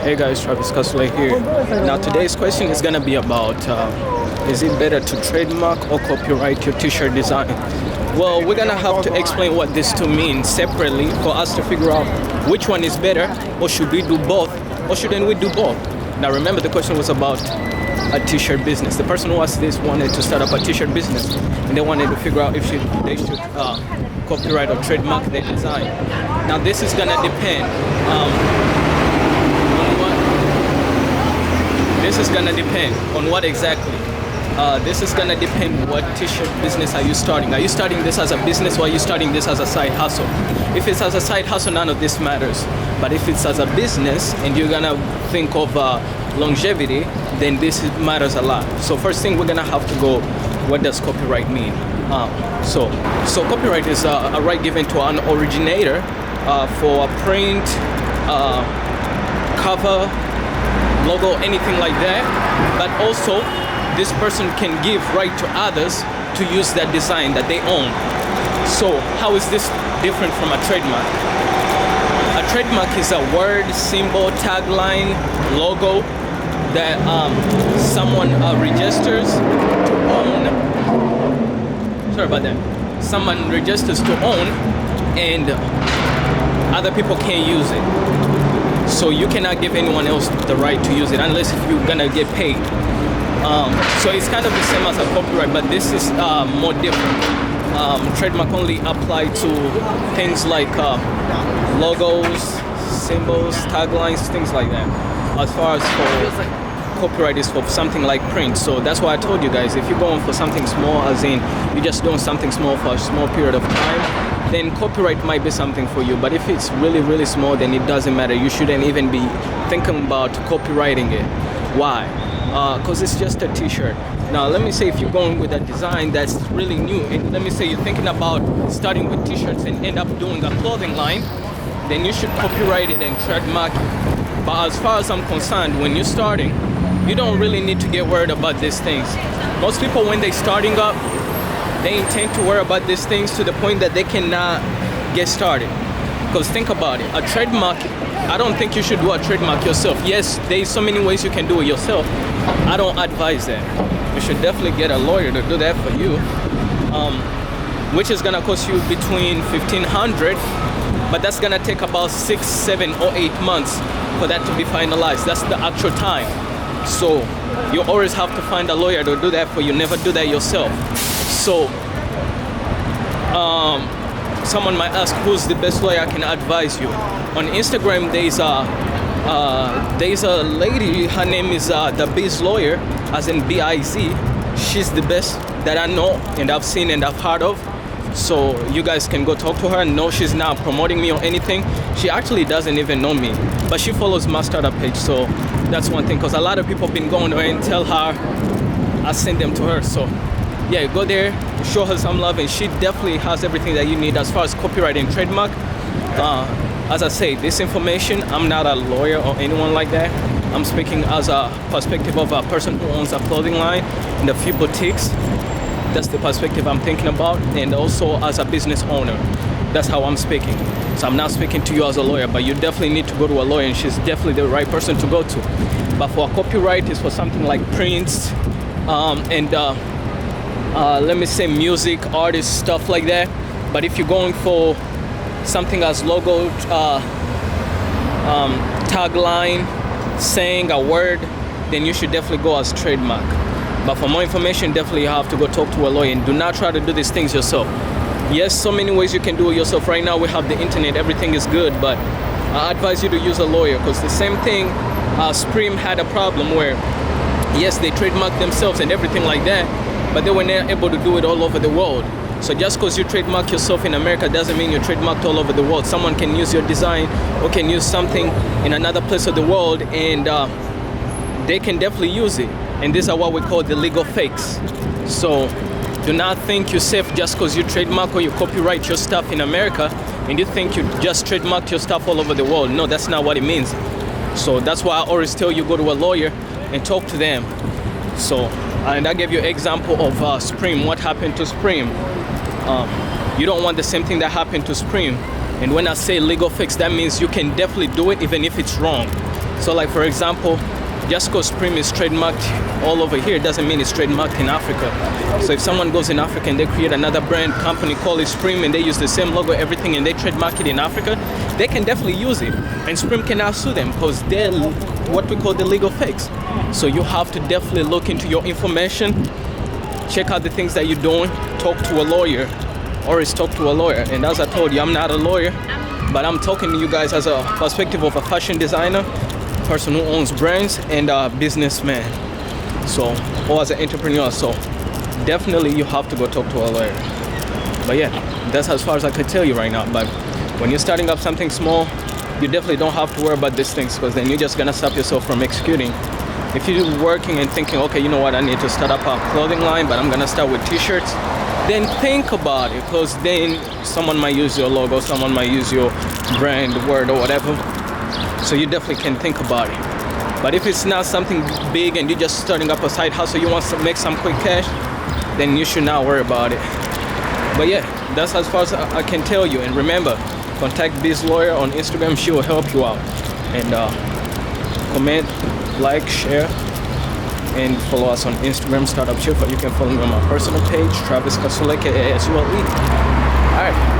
Hey guys, Travis Kasule here. Now today's question is gonna be about is it better to trademark or copyright your t-shirt design? Well, we're gonna have to explain what these two mean separately for us to figure out which one is better, or should we do both, or shouldn't we do both? Now remember, the question was about a t-shirt business. The person who asked this wanted to start up a t-shirt business, and they wanted to figure out if they should copyright or trademark their design. Now this is gonna depend. This is gonna depend on what exactly. This is gonna depend what t-shirt business are you starting. Are you starting this as a business, or are you starting this as a side hustle? If it's as a side hustle, none of this matters. But if it's as a business and you're gonna think of longevity, then this matters a lot. So first thing, we're gonna have to go, what does copyright mean? So copyright is a right given to an originator for a print, cover, logo, anything like that. But also, this person can give right to others to use that design that they own. So how is this different from a trademark? A trademark is a word, symbol, tagline, logo that someone registers to own. Sorry about that. Someone registers to own, and other people can't use it. So you cannot give anyone else the right to use it unless if you're gonna get paid. So it's kind of the same as a copyright, but this is more different. Trademark only apply to things like logos, symbols, taglines, things like that. As far as for copyright is for something like print. So that's why I told you guys, if you're going for something small, as in you're just doing something small for a small period of time, then copyright might be something for you. But if it's really, really small, then it doesn't matter. You shouldn't even be thinking about copywriting it. Why? Because it's just a t-shirt. Now let me say, if you're going with a design that's really new, and let me say you're thinking about starting with t-shirts and end up doing a clothing line, then you should copyright it and trademark it. But as far as I'm concerned, when you're starting, you don't really need to get worried about these things. Most people, when they're starting up, they intend to worry about these things to the point that they cannot get started. Because think about it, a trademark, I don't think you should do a trademark yourself. Yes, there's so many ways you can do it yourself. I don't advise that. You should definitely get a lawyer to do that for you, which is gonna cost you between $1,500, but that's gonna take about 6, 7, or 8 months for that to be finalized. That's the actual time. So you always have to find a lawyer to do that for you. Never do that yourself. So someone might ask, who's the best lawyer I can advise you? On Instagram, there's a lady, her name is the Biz Lawyer, as in B-I-Z. She's the best that I know and I've seen and I've heard of. So you guys can go talk to her. No, she's not promoting me or anything. She actually doesn't even know me, but she follows my startup page. So that's one thing, because a lot of people have been going there and tell her I send them to her. So yeah, go there, show her some love, and she definitely has everything that you need as far as copyright and trademark. As I say, this information, I'm not a lawyer or anyone like that. I'm speaking as a perspective of a person who owns a clothing line and a few boutiques. That's the perspective I'm thinking about, and also as a business owner. That's how I'm speaking. So I'm not speaking to you as a lawyer, but you definitely need to go to a lawyer, and she's definitely the right person to go to. But for a copyright, it's for something like prints, and let me say music, artists, stuff like that. But if you're going for something as logo, tagline, saying a word, then you should definitely go as trademark. But for more information, definitely you have to go talk to a lawyer, and do not try to do these things yourself. Yes, so many ways you can do it yourself. Right now we have the internet, everything is good, but I advise you to use a lawyer, because the same thing, Supreme had a problem where, yes, they trademarked themselves and everything like that, but they were not able to do it all over the world. So just because you trademark yourself in America doesn't mean you're trademarked all over the world. Someone can use your design or can use something in another place of the world, and they can definitely use it. And these are what we call the legal fakes. So do not think you're safe just because you trademark or you copyright your stuff in America and you think you just trademarked your stuff all over the world. No, that's not what it means. So that's why I always tell you, go to a lawyer and talk to them. So, and I gave you an example of Supreme, what happened to Supreme. You don't want the same thing that happened to Supreme. And when I say legal fix, that means you can definitely do it even if it's wrong. So like for example, just because Supreme is trademarked all over here doesn't mean it's trademarked in Africa. So if someone goes in Africa and they create another brand company called it Supreme and they use the same logo, everything, and they trademark it in Africa, they can definitely use it. And Supreme cannot sue them because they're what we call the legal fakes. So you have to definitely look into your information, check out the things that you're doing, talk to a lawyer, or talk to a lawyer. And as I told you, I'm not a lawyer, but I'm talking to you guys as a perspective of a fashion designer, person who owns brands, and a businessman, so, or as an entrepreneur. So definitely you have to go talk to a lawyer. But yeah, that's as far as I could tell you right now. But when you're starting up something small, you definitely don't have to worry about these things, because then you're just gonna stop yourself from executing. If you're working and thinking, okay, you know what, I need to start up a clothing line, but I'm gonna start with t-shirts, then think about it, because then someone might use your logo, someone might use your brand word or whatever. So you definitely can think about it. But if it's not something big and you're just starting up a side hustle, you want to make some quick cash, then you should not worry about it. But yeah, that's as far as I can tell you. And remember, contact Biz Lawyer on Instagram. She will help you out. And comment, like, share, and follow us on Instagram, Startup Chief. You can follow me on my personal page, Travis Kasule, Kasule. All right.